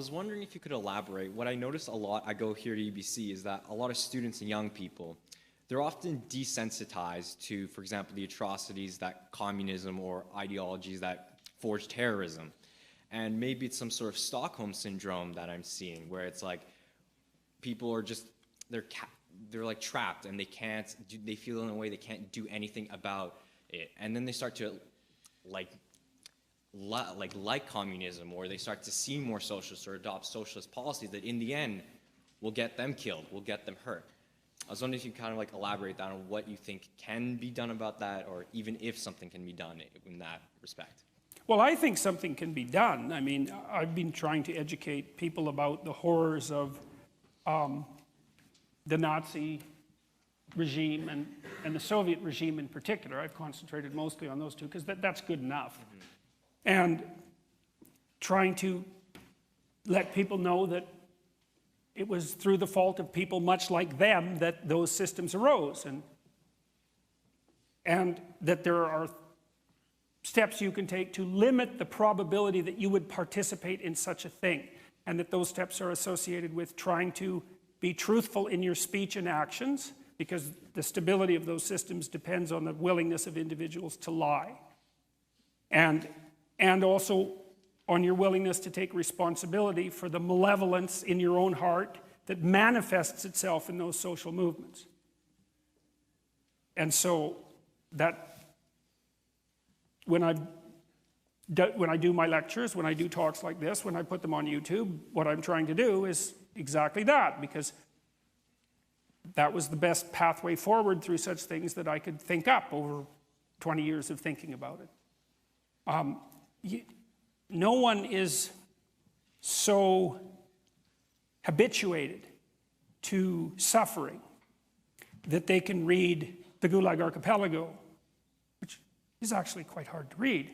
I was wondering if you could elaborate. What I notice a lot, I go here to UBC, is that a lot of students and young people, they're often desensitized to, for example, the atrocities that communism or ideologies that forge terrorism. And maybe it's some sort of Stockholm syndrome that I'm seeing, where it's like people are just, they're like trapped and they feel in a way they can't do anything about it. And then they start to like communism, or they start to see more socialist or adopt socialist policies that in the end will get them killed, will get them hurt. I was wondering if you kind of like elaborate that on what you think can be done about that, or even if something can be done in that respect. Well, I think something can be done. I mean, I've been trying to educate people about the horrors of the Nazi regime and the Soviet regime in particular. I've concentrated mostly on those two because that's good enough. Mm-hmm. And trying to let people know that it was through the fault of people much like them that those systems arose, and that there are steps you can take to limit the probability that you would participate in such a thing, and that those steps are associated with trying to be truthful in your speech and actions, because the stability of those systems depends on the willingness of individuals to lie. And also on your willingness to take responsibility for the malevolence in your own heart that manifests itself in those social movements. And so that when I do my lectures, when I do talks like this, when I put them on YouTube, what I'm trying to do is exactly that, because that was the best pathway forward through such things that I could think up over 20 years of thinking about it. No one is so habituated to suffering that they can read the Gulag Archipelago, which is actually quite hard to read,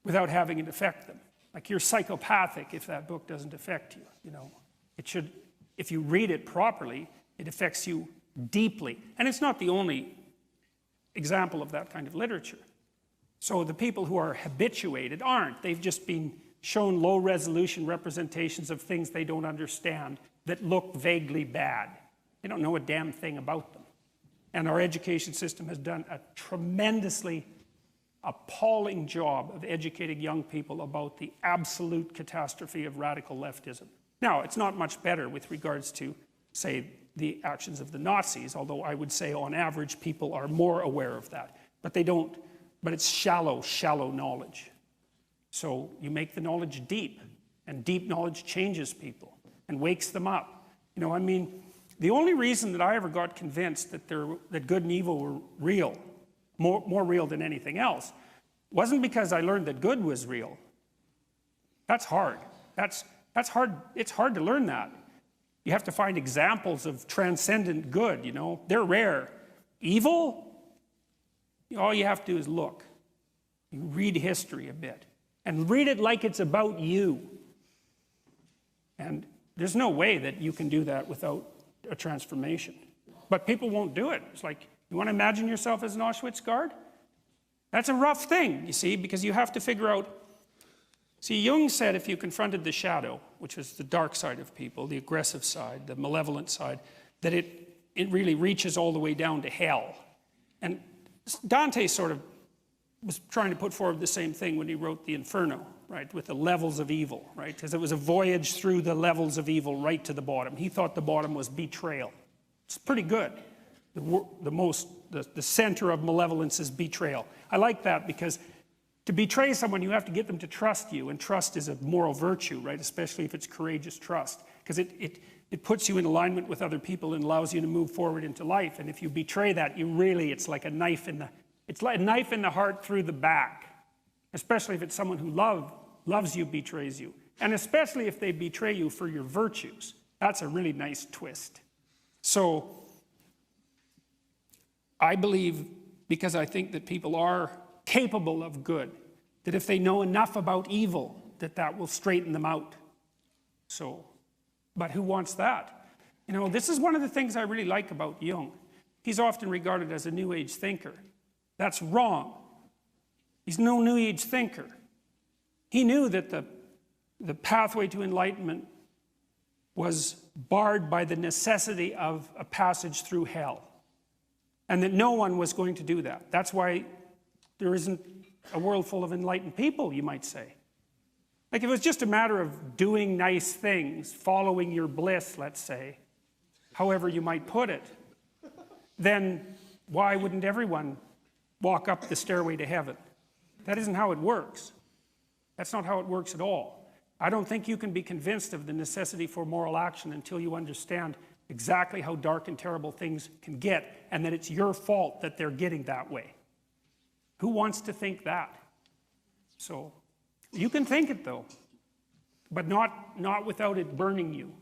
without having it affect them. Like, you're psychopathic if that book doesn't affect you, you know. It should, if you read it properly, it affects you deeply. And it's not the only example of that kind of literature. So the people who are habituated aren't. They've just been shown low-resolution representations of things they don't understand that look vaguely bad. They don't know a damn thing about them. And our education system has done a tremendously appalling job of educating young people about the absolute catastrophe of radical leftism. Now, it's not much better with regards to, say, the actions of the Nazis, although I would say on average people are more aware of that. But they don't. But it's shallow, shallow knowledge. So you make the knowledge deep, and deep knowledge changes people and wakes them up. You know, I mean, the only reason that I ever got convinced that good and evil were real, more real than anything else, wasn't because I learned that good was real. That's hard. That's hard. It's hard to learn that. You have to find examples of transcendent good, you know. They're rare. Evil? All you have to do is look. You read history a bit. And read it like it's about you. And there's no way that you can do that without a transformation. But people won't do it. It's like, you want to imagine yourself as an Auschwitz guard? That's a rough thing, you see, because you have to figure out. See, Jung said if you confronted the shadow, which was the dark side of people, the aggressive side, the malevolent side, that it really reaches all the way down to hell. And Dante sort of was trying to put forward the same thing when he wrote the Inferno, right, with the levels of evil, right, because it was a voyage through the levels of evil right to the bottom. He thought the bottom was betrayal. It's pretty good. The center of malevolence is betrayal. I like that because to betray someone, you have to get them to trust you, and trust is a moral virtue, right, especially if it's courageous trust, because it puts you in alignment with other people and allows you to move forward into life. And if you betray that, it's like a knife in the heart through the back, especially if it's someone who loves you, betrays you. And especially if they betray you for your virtues. That's a really nice twist. So I believe, because I think that people are capable of good, that if they know enough about evil, that will straighten them out. So, but who wants that? You know, this is one of the things I really like about Jung. He's often regarded as a New Age thinker. That's wrong. He's no New Age thinker. He knew that the pathway to enlightenment was barred by the necessity of a passage through hell. And that no one was going to do that. That's why there isn't a world full of enlightened people, you might say. Like if it was just a matter of doing nice things, following your bliss, let's say, however you might put it, then why wouldn't everyone walk up the stairway to heaven? That isn't how it works. That's not how it works at all. I don't think you can be convinced of the necessity for moral action until you understand exactly how dark and terrible things can get, and that it's your fault that they're getting that way. Who wants to think that? So, you can think it though, but not without it burning you.